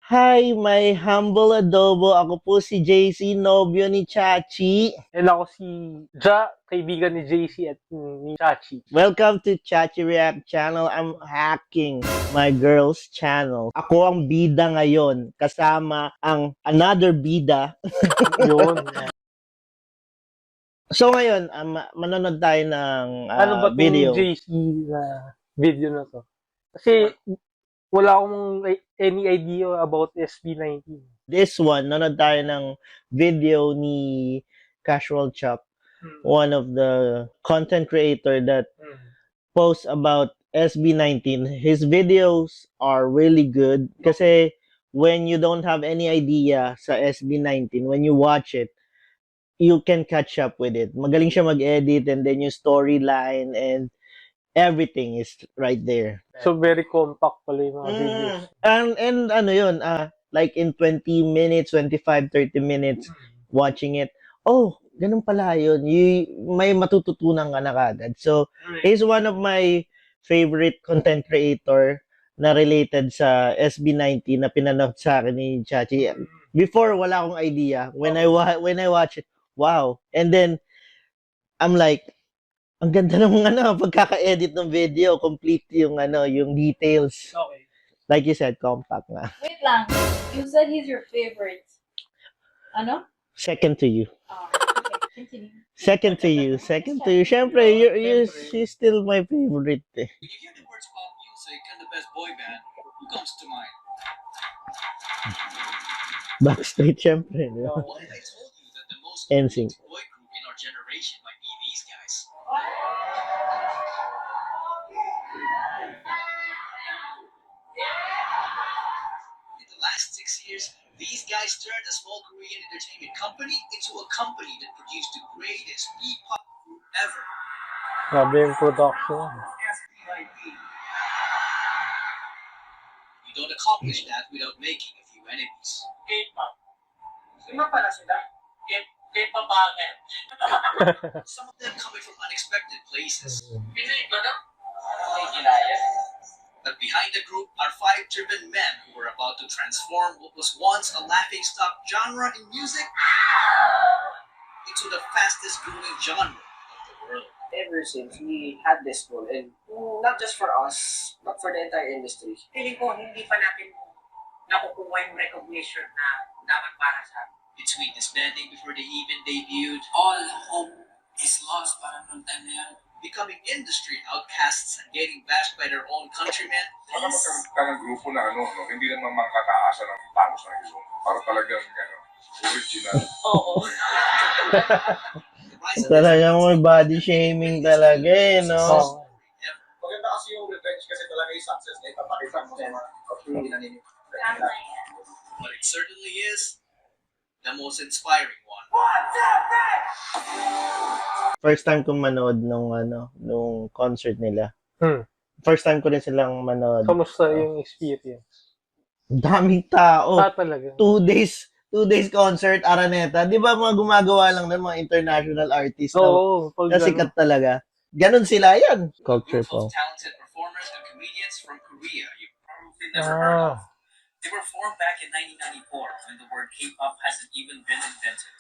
Hi, my humble adobo. Ako po si JC, nobyo ni Chachi. And ako si Ja, kaibigan ni JC at ni Chachi. Welcome to Chachi React channel. I'm hacking my girl's channel. Ako ang bida ngayon, kasama ang another bida. Yun. So ngayon, manonood tayo ng Ano ba tong video. JC na video na to? Kasi wala akong any idea about SB19. This one, nanonood tayo ng video ni Casual Chop, one of the content creator that posts about SB19. His videos are really good kasi when you don't have any idea sa SB19, when you watch it, you can catch up with it. Magaling siya mag-edit, and then yung storyline and everything is right there. So very compact pala yung mga videos. And ano yun, like in 20 minutes, 25, 30 minutes watching it. Oh, ganun pala yun. May matututunan ka na kagad. So, he's one of my favorite content creator na related sa SB19 na pinanood sa akin ni Chachi. Before, wala akong idea. When I watch it, wow. And then, I'm like, ang ganda ng pagkaka-edit ng video, complete yung yung details. Okay. Like you said, compact nga. Wait lang. You said he's your favorite. Ano? Second to you. Okay, continue. Second to you. Syempre, she's still my favorite. When you hear the words pop music and the best boy band, who comes to mind? Backstreet, syempre. Di ba? What if I told you that the most NSYNC. elite boy group in our generation might be these guys? In the last 6 years, these guys turned a small Korean entertainment company into a company that produced the greatest P-pop group ever. Grabe yung production. You don't accomplish that without making a few enemies. K-pop. Sino pala sila? K-popangan. Some of them coming from unexpected places. Pinoy ba na? Ay, ginaya. But behind the group are 5 driven men who were about to transform what was once a laughingstock genre in music into the fastest growing genre of the world. Ever since we had this goal, and not just for us, but for the entire industry. Feeling ko, hindi pa natin nakukuha yung recognition na dapat para sa atin. Between disbanding before they even debuted, All hope is lost para nung time na yan. becoming industry outcasts and getting bashed by their own countrymen, Baka magkaroon ka ng grupo na hindi naman makakaasa ng pangos ng iso. Para talagang original. Oo. the rise of Talagang may body shaming talaga eh, no? Oh. Maganda kasi yung revenge kasi talaga yung success na ipapakita mo sa mga community na ninyo. but it certainly is the most inspiring one. First time kong manood nung concert nila. First time ko rin silang manood. Kamusta yung experience? Daming tao. Talaga. 2 days concert, Araneta. Di ba mga gumagawa lang ng mga international artists Oo. na sikat talaga? Ganon sila yan. Culture Group po. of talented performers and comedians from Korea you probably never heard of. They were formed back in 1994 when the word K-pop hasn't even been invented.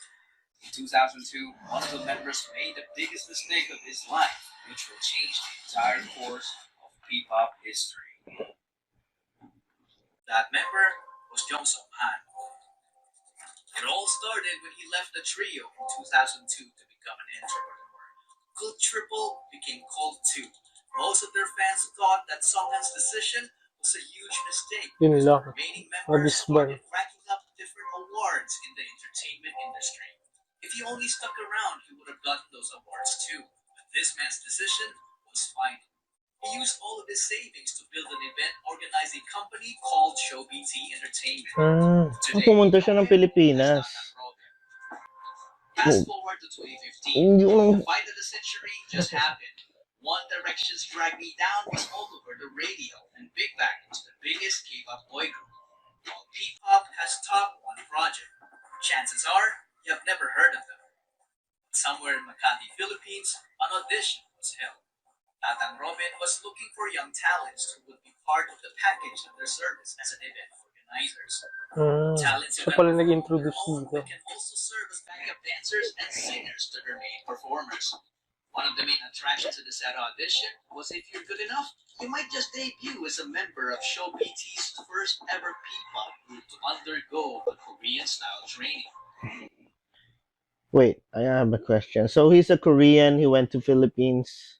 In 2002, one of the members made the biggest mistake of his life, which will change the entire course of P-pop history. That member was Jung So-han. It all started when he left the trio in 2002 to become an introvert. Cult Triple became Cult 2. Most of their fans thought that Songhan's decision was a huge mistake. Yun lang. Remaining members Disband. started racking up different awards in the entertainment industry. If he only stuck around, he would have gotten those awards too. But this man's decision was final. He used all of his savings to build an event organizing company called Show BT Entertainment. Pumunta siya ng Pilipinas. Fast forward to 2015, Hindi ko the fight of the century just happened. One Direction's Drag Me Down was all over the radio, and Big Bang was the biggest K-pop boy group. While P-pop has top one project, chances are you have never heard of them. Somewhere in Makati, Philippines, an audition was held. Tatang Robin was looking for young talents who would be part of the package of their service as an event organizer. organizers. Mm. Talents Siya develop pala from nag-introduce their own dito. but can also serve as backup dancers and singers to their main performers. One of the main attractions to the set audition was if you're good enough, you might just debut as a member of Show BT's first ever P-pop group to undergo a Korean-style training. Wait, I have a question. So he's a Korean. He went to Philippines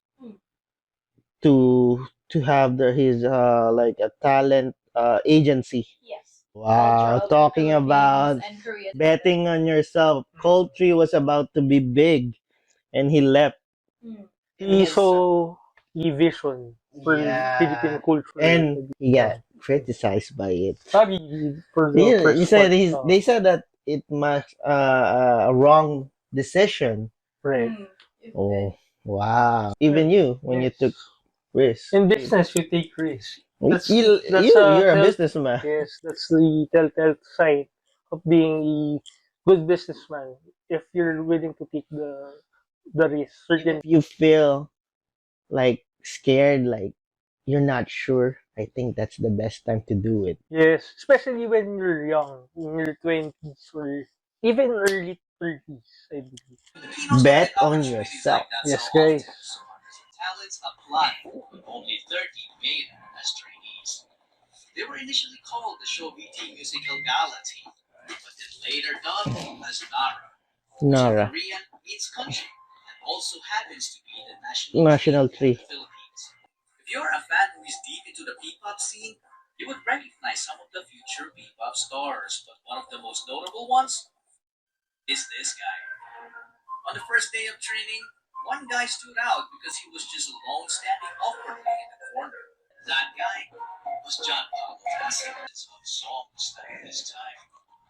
to have his like a talent agency. Yes. Wow, Culture of the talking Philippines about and Korea. betting on yourself. Coldtree was about to be big, and he left. Mm. He saw a vision for Philippine culture. And he got criticized by it. Sorry for the He first said part. they said that it must a wrong decision. Right. Mm. Oh, wow. Even you, when you took risks. In business, you take risks. That's You're a businessman. yes, that's the telltale sign of being a good businessman. If you're willing to take the risk, certain If you feel like scared, like you're not sure, I think that's the best time to do it. yes, especially when you're young, in your 20s or even early 30s, I believe. Filipinos don't Bet get on opportunities yourself. like that Yes, so guys. often, so hundreds of talents applied, but only 30 made it as trainees. They were initially called the Show BT Musical Gala Team, but then later dubbed as NARA, which in Nara. Korean means country, and also happens to be the National tree tree. of the Philippines. If you're a fan who is deep into the P-pop scene, you would recognize some of the future P-pop stars, but one of the most notable ones is this guy. On the first day of training, one guy stood out because he was just alone standing awkwardly in the corner. That guy was John Pablo Vasquez of songs at this time.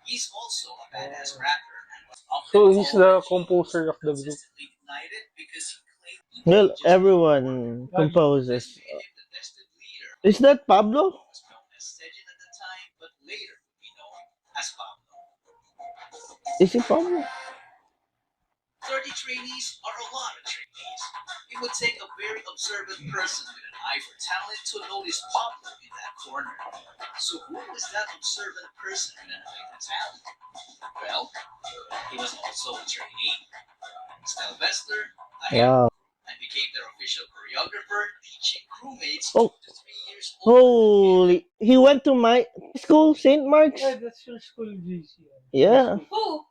He's also a badass rapper and was often So he's called the a composer genius, of the group. consistently denied it because he claimed he Well, just everyone this composes. made him the tested leader. Is that Pablo? He was known as Sejin at the time, but later would be known as Pablo. Is it Pablo? 30 trainees are a lot of trainees. It would take a very observant person with an eye for talent to notice Pablo in that corner. So who was that observant person with an eye for talent? Well, he was also a trainee. Sylvester, a Wow. and became their official choreographer, teaching crewmates Oh. 2 to 3 years older. Holy! He went to my school, St. Mark's. That's your school, GC. Yeah. Who?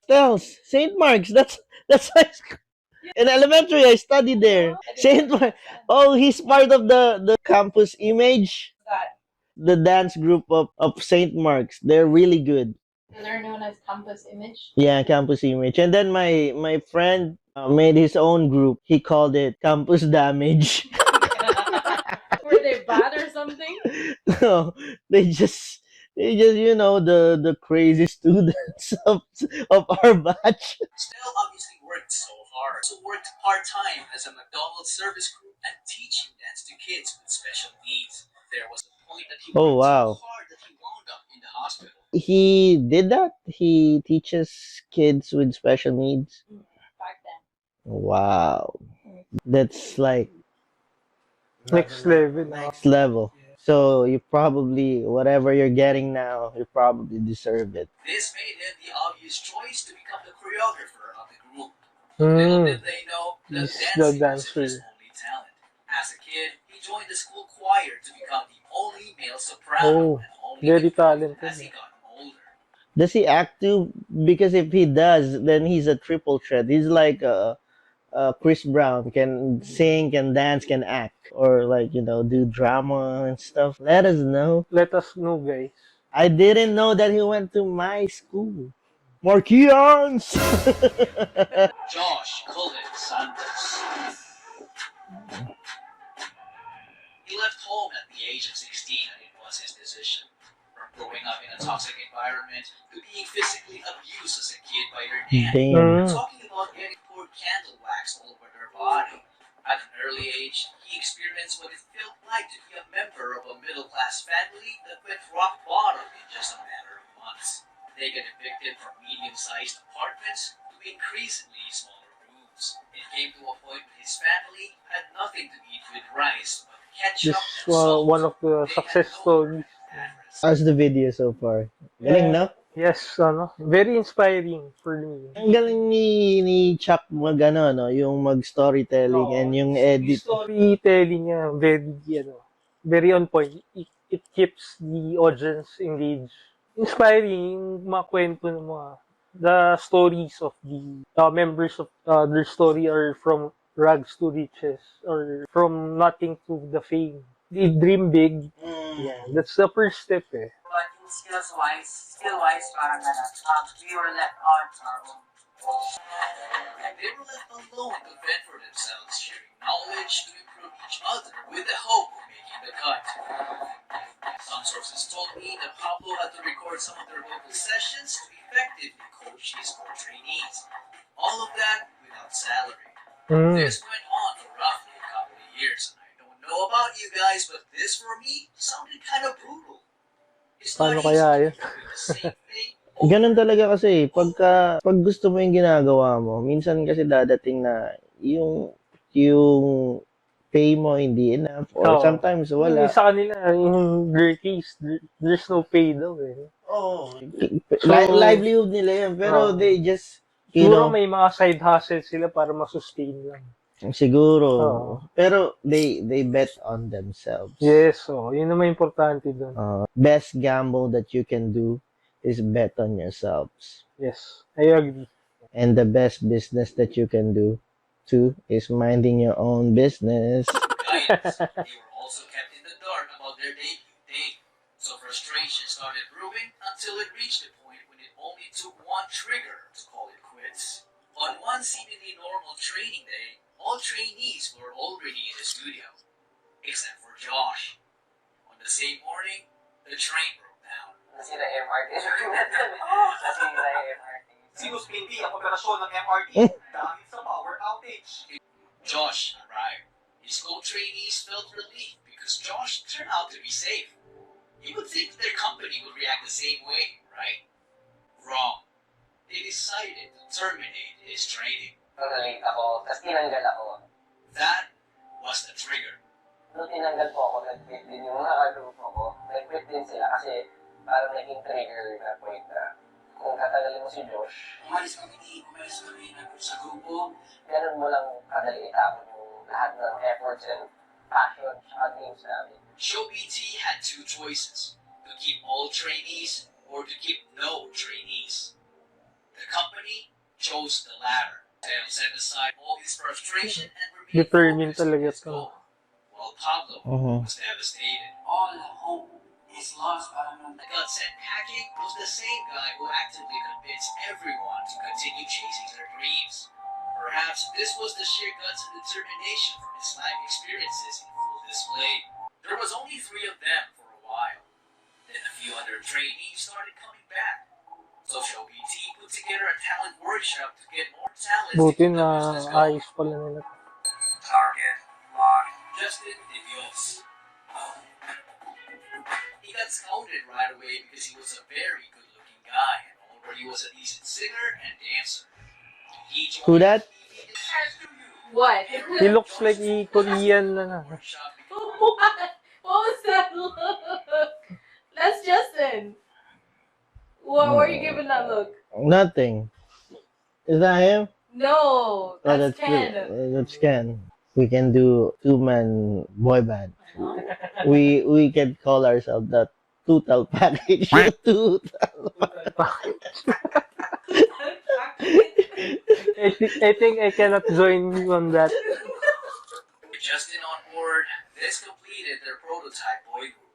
Else, St. Mark's. That's high school. In elementary, I studied there. St. Mark. Oh, he's part of the campus image, That the dance group of St. Mark's. They're really good. they're known as Campus Image. Yeah, campus image. And then my friend made his own group. He called it Campus Damage. Were they bad or something? No, they just the crazy students of our batch. Snell obviously worked so hard. Also worked part-time as a McDonald's service crew and teaching dance to kids with special needs. There was a point that he Oh, worked wow. so hard that he wound up in the hospital. He did that. He teaches kids with special needs. Back then. Wow, that's like Next level. next level. So you probably whatever you're getting now, you probably deserve it. This made him the obvious choice to become the choreographer of the group. Little did they know that He's dancing the wasn't his dancer. only talent. As a kid, he joined the school choir to become the only male soprano Oh, and only very improved talented. as he got older. Does he act too? Because if he does, then he's a triple threat. He's like Chris Brown, can sing, can dance, can act, or like do drama and stuff. Let us know. Let us know, guys. I didn't know that he went to my school. Marquians! Josh Cullen Santos. He left home at the age of 16 and it was his decision. From growing up in a toxic environment to being physically abused as a kid by their dad. Damn. Talking about getting poured candle wax all over their body. At an early age, he experienced what it felt like to be a member of a middle-class family that went rock bottom in just a matter of months. They got evicted from medium-sized apartments to increasingly smaller rooms. It came to a point where his family had nothing to eat with rice but ketchup This and salt. one of the They had success no stories. address. How's the video so far? Galing, no? Yes, very inspiring for me. Ang galing ni Chuck no? Yung mag-storytelling and yung Yung edit. storytelling niya, very on point. It keeps the audience engaged. Inspiring yung mga kwento ng the stories of the members of their story are from rags to riches or from nothing to the fame. They dream big. Yeah, that's the first step eh. But yung skill-wise, parang we were left on our own. They were left alone to fend for themselves, sharing knowledge to improve each other with the hope of making the cut. Some sources told me that Pablo had to record some of their vocal sessions to effectively coach his core trainees. All of that without salary. This went on for roughly a couple of years, and I don't know about you guys, but this for me sounded kind of brutal. It's not Paano easy kaya to yun? do the same thing Ganun talaga kasi, pag gusto mo yung ginagawa mo, minsan kasi dadating na yung pay mo hindi enough or Oo. sometimes wala. Sa kanila, in their case, there's no pay daw eh. Oh, So, livelihood nila yan, pero they just, siguro may mga side hustle sila para masustain lang. siguro, Oo. pero they bet on themselves. Yes, yun naman importante doon. Best gamble that you can do is bet on yourselves. Yes, I agree. And the best business that you can do too is minding your own business. guidance. They were also kept in the dark about their debut date. So frustration started brewing until it reached a point when it only took one trigger to call it quits. On one seemingly normal training day, all trainees were already in the studio, except for Josh. On the same morning, the train broke down. Nasira MRT. Nasira MRT. Sinus hindi ang operasyon ng MRT dahil sa power outage. Josh arrived. His co-trainees felt relief because Josh turned out to be safe. You would think their company would react the same way, right? Wrong. They decided to terminate his training. Late ako, tapos tinanggal ako. That was the trigger. Nung tinanggal po ako, nag-quit din yung mga grupo ko. Nag-quit din sila kasi parang naging trigger na point na kung katagalin mo si Josh, Umalis kami sa grupo. ganun mo lang kadali itapon yung lahat ng efforts and passion sa dreams namin. Show BT had two choices: to keep all trainees or to keep no trainees. The company chose the latter. Sam set aside all his frustration and remained Determined focused on talaga his to. goal, while Pablo was devastated. All hope is lost. Parang The gut sent packing was the same guy who actively convinced everyone to continue chasing their dreams. Perhaps this was the sheer guts and determination from his life experiences in full display. There was only 3 of them for a while. Then a few other trainees started coming back. So Show BT put together a talent workshop to get more talent to Buti keep the na business going. ayos pala nila. target locked. Justin DeVos. He got scouted right away because he was a very good-looking guy and already was a decent singer and dancer. He joined Who that? What? He looks like a Korean na. workshop What? What was that look? That's Justin. What were you giving that look? Nothing. Is that him? No, that's Ken. That's Ken. We can do 2-man boy band. We can call ourselves the total package. Total. I think I cannot join you on that. With Justin on board, this completed their prototype boy group.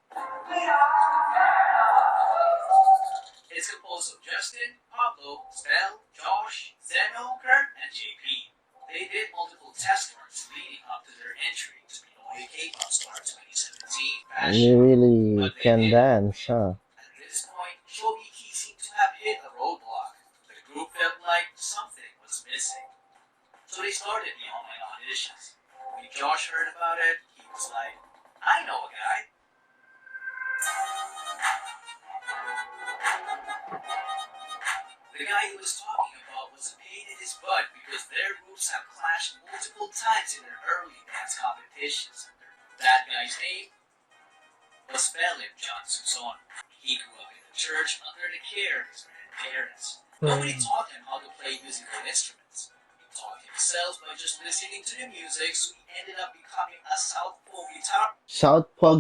It's composed of Justin, Pablo, Stel, Josh, Zeno, Kurt, and JP. They did multiple test runs leading up to their entry to Pinoy K-pop Star 2017 fashion. You really can dance, huh? At this point, Shobiki seemed to have hit a roadblock. The group felt like something was missing. So they started the online auditions. When Josh heard about it, he was like, I know a guy. The guy he was talking about was a pain in his butt because their groups have clashed multiple times in their early dance competitions. That guy's name was Philip John Suson. He grew up in the church under the care of his grandparents. Nobody taught him how to play musical instruments. He taught himself by just listening to the music, so he ended up becoming a southpaw guitar. Southpaw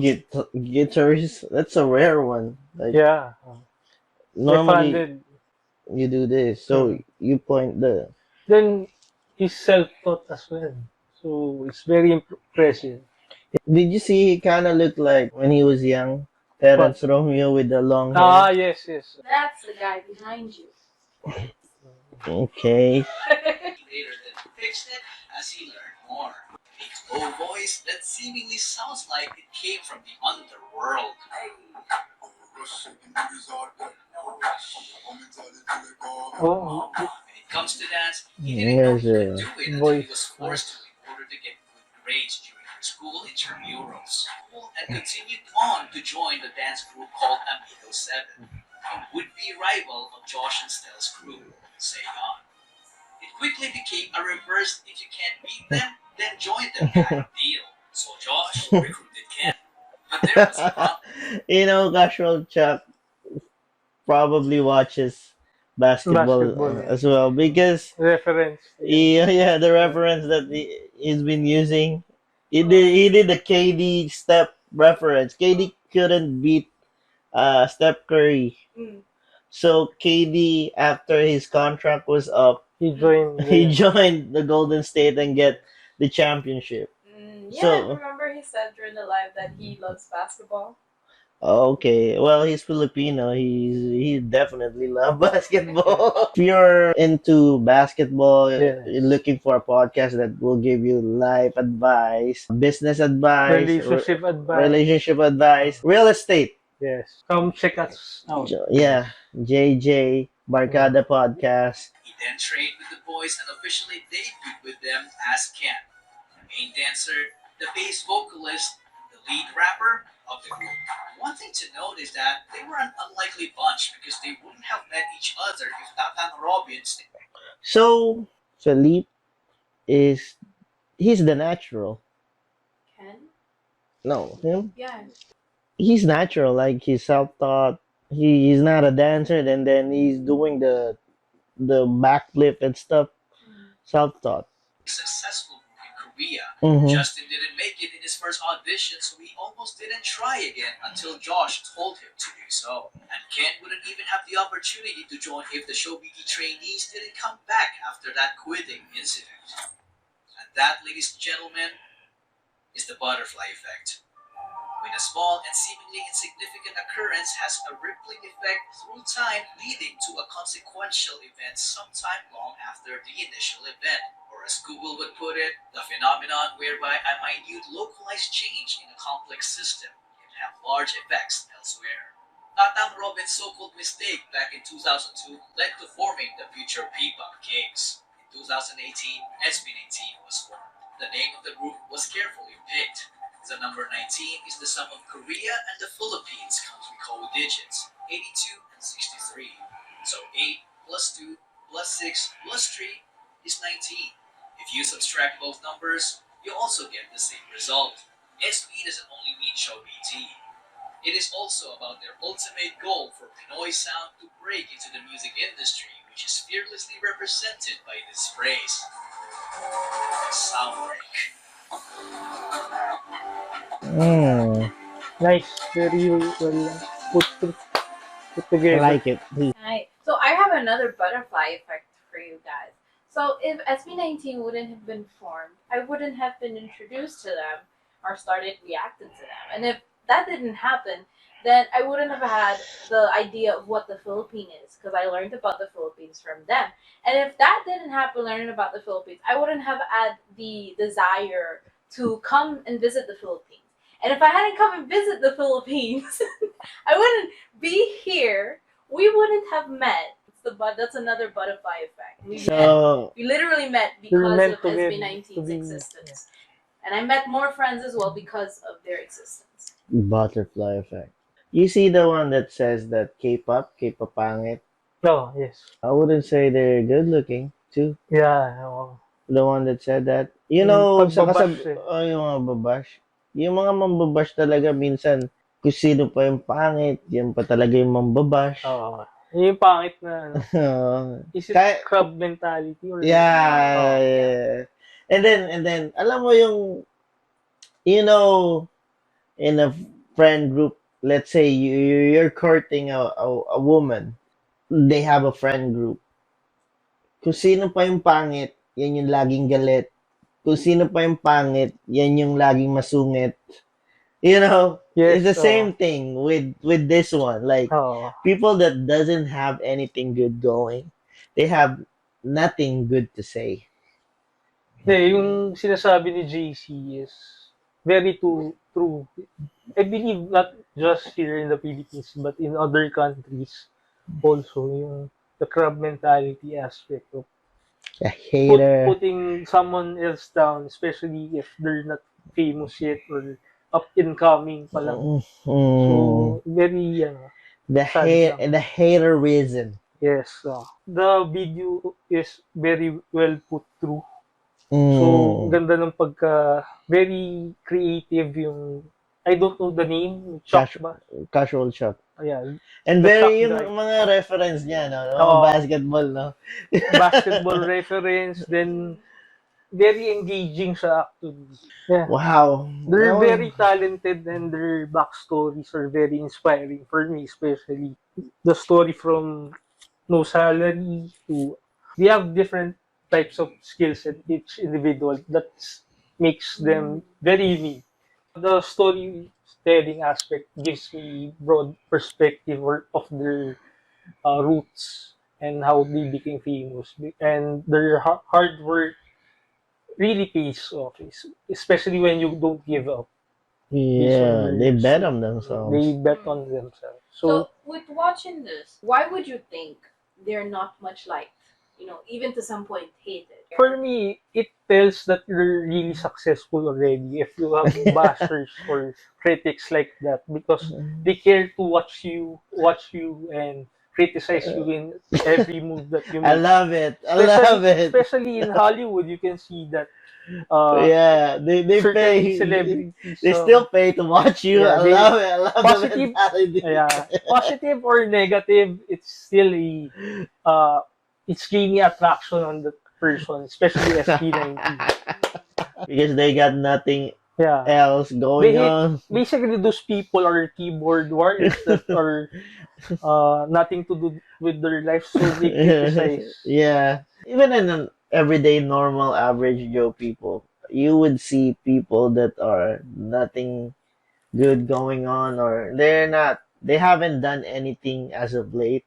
guitarist. That's a rare one. Like Yeah. normally Left-handed. you do this, so you point the. Then he's self-taught as well. So it's very impressive. Did you see he kind of looked like when he was young, Terence Romeo with the long Ah, hair? yes, yes. That's the guy behind you. Okay. Later then fixed it as he learned more. A low voice that seemingly sounds like it came from the underworld. Oh, When it comes to dance, he There's didn't know he could a do it until he voice. was forced to in order to get good grades during her school intramurals. And continued on to join the dance group called Amigo 7, a would-be rival of Josh and Stell's crew, Say On. It quickly became a reverse if you can't beat them, then join them kind of deal. So Josh recruited Ken. But there was a problem. Casual Chuck probably watches basketball Basketball, yeah. as well because Reference. yeah, the reference that he's been using, he did the KD step reference. KD couldn't beat Steph Curry, Mm. so KD after his contract was up, He joined. he joined the Golden State and get the championship. Yeah, So remember he said during the live that he loves basketball? okay, well, he's Filipino. He definitely love basketball. If you're into basketball, Yes. you're looking for a podcast that will give you life advice, business advice, Relationship advice. relationship advice, real estate. Yes. Come check us out. Yeah, JJ Barkada podcast. He then trained with the boys and officially debuted with them as Ken, the main dancer, the bass vocalist, the lead rapper of the group. One thing to note is that they were an unlikely bunch because they wouldn't have met each other if Tatan Robbins. So Philippe he's the natural. Ken? No, him. Yeah. He's natural, like he's self-taught. He's not a dancer, then he's doing the backflip and stuff. Self-taught. Successful group in Korea. Mhm. Justin didn't make it in his first audition, so he almost didn't try again until Josh told him to do so. And Ken wouldn't even have the opportunity to join if the show BT trainees didn't come back after that quitting incident. And that, ladies and gentlemen, is the butterfly effect. When a small and seemingly insignificant occurrence has a rippling effect through time, leading to a consequential event sometime long after the initial event. Or as Google would put it, the phenomenon whereby a minute localized change in a complex system can have large effects elsewhere. Tatang Robin's so-called mistake back in 2002 led to forming the future P-Pop Kings. In 2018, SB19 was formed. The name of the group was carefully picked. The number 19 is the sum of Korea and the Philippines country code digits, 82 and 63. So 8 plus 2 plus 6 plus 3 is 19. If you subtract both numbers, you also get the same result. SB doesn't only mean show BT. It is also about their ultimate goal for Pinoy sound to break into the music industry, which is fearlessly represented by this phrase, soundbreak. Nice. Very well put I together. like it. Right. So I have another butterfly effect for you guys. So if SB19 wouldn't have been formed, I wouldn't have been introduced to them or started reacting to them. And if that didn't happen, then I wouldn't have had the idea of what the Philippines is, because I learned about the Philippines from them. And if that didn't happen, learning about the Philippines, I wouldn't have had the desire to come and visit the Philippines. And if I hadn't come and visit the Philippines, I wouldn't be here. We wouldn't have met. That's another butterfly effect. We literally met because meant of to get- SB19's to be- existence. And I met more friends as well because of their existence. Butterfly effect. You see the one that says that K-pop pangit. Oh, yes. I wouldn't say they're good looking too. Yeah. Oh. The one that said that. You Yung know, pagbabash eh. yung mga babash. Yung mga mambabash talaga minsan kung sino pa yung pangit, yan pa talaga yung mambabash. Oo. Yung pangit na, ano, is it Kaya- crab mentality or? Yeah, Oh, yeah. And then, alam mo yung, you know, in a friend group, let's say you're courting a woman, they have a friend group. Kung sino pa yung pangit, yan yung laging galit. Kung sino pa yung pangit, yan yung laging masungit. You know, Yes, it's the same thing with this one. Like, Oo. people that doesn't have anything good going, they have nothing good to say. Yung sinasabi ni JC is very true. I believe not just here in the Philippines, but in other countries also, yung the crab mentality aspect of A hater. putting someone else down, especially if they're not famous yet or up and coming pa lang. So, very, sad lang. The hater reason. Yes. The video is very well put through. So, ganda ng very creative yung, I don't know the name, Chuck ba? Casual shock. Ayan. And The very Chuck yung guy. mga reference niya, no? Mga Oo. basketball, no? Basketball reference, then very engaging siya actually. Yeah. Wow. They're No. very talented and their backstories are very inspiring for me, especially the story from no salary to we have different types of skills at each individual that makes them very unique. The storytelling aspect gives me broad perspective of their roots and how they became famous and their hard work really pays off, especially when you don't give up. Yeah, they bet on They themselves. bet on themselves. So, with watching this, why would you think they're not much liked? You know, even to some point hated. For me, it tells that you're really successful already if you have bashers or critics like that because they care to watch you and criticize you in every move that you I make. love it. I love it. Especially in Hollywood, you can see that Yeah, they certain pay. celebrities. They still pay to watch you. Yeah, I they- love it. I love positive- the mentality. Yeah, positive or negative, it's still it's gaining attraction on the person, especially SB19. Because they got nothing Yeah. else going They- on. Basically, those people are keyboard warriors that are nothing to do with their life, so they criticize. Yeah. Even in an everyday, normal, average Joe people, you would see people that are nothing good going on, or they haven't done anything as of late.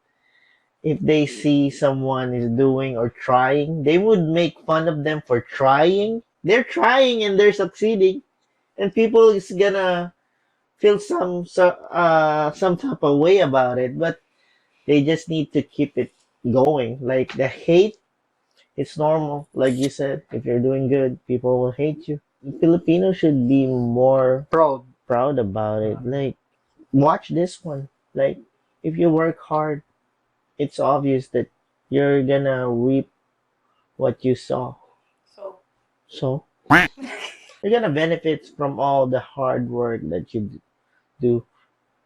If they see someone is doing or trying, they would make fun of them for trying. They're trying and they're succeeding, and people is gonna feel some type of way about it, but they just need to keep it going. Like the hate, it's normal. Like you said, if you're doing good, people will hate you. Filipinos should be more proud about it. Like, watch this one. Like, if you work hard, it's obvious that you're gonna reap what you sow. So you're gonna benefit from all the hard work that you do.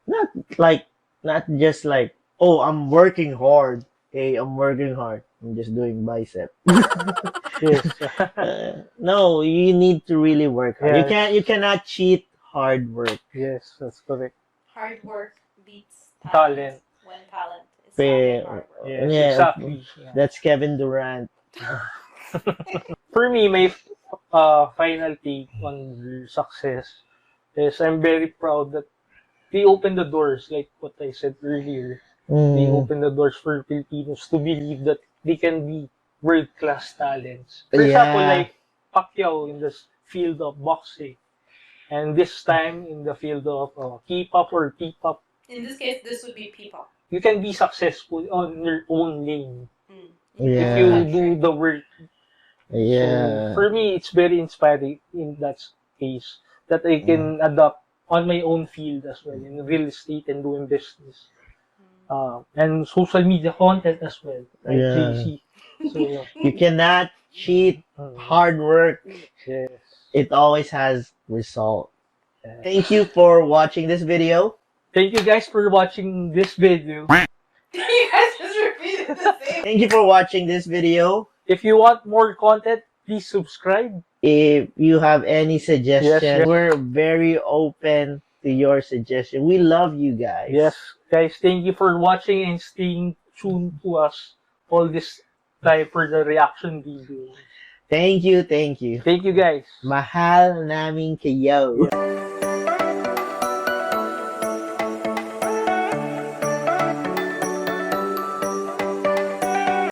Not like, not just like, oh, I'm working hard. Hey, I'm working hard. I'm just doing bicep. Yes. No, you need to really work hard. Yes. You cannot cheat hard work. Yes, that's correct. Hard work beats Talent. when talent is Pe- not hard work. Yes, Yeah. exactly. Yeah. That's Kevin Durant. For me, my final take on their success is I'm very proud that they opened the doors, like what I said earlier. They opened the doors for Filipinos to believe that they can be world-class talents. For example, Yeah. like Pacquiao in the field of boxing, and this time in the field of K-pop or P-pop, In this case, this would be people. you can be successful on your own lane Yeah. if you do the work. Yeah. So for me, it's very inspiring in that case that I can adopt on my own field as well in real estate and doing business. And social media content as well, like Yeah. JC. So, You cannot cheat hard work. yes. It always has result. Thank you for watching this video. Thank you guys for watching this video. You guys just repeated the same. Thank you for watching this video. If you want more content, please subscribe. If you have any suggestions, Yes. we're very open to your suggestion. We love you guys. Yes, guys, thank you for watching and staying tuned to us all this time for the reaction video. Thank you, thank you. Thank you, guys. Mahal namin kayo.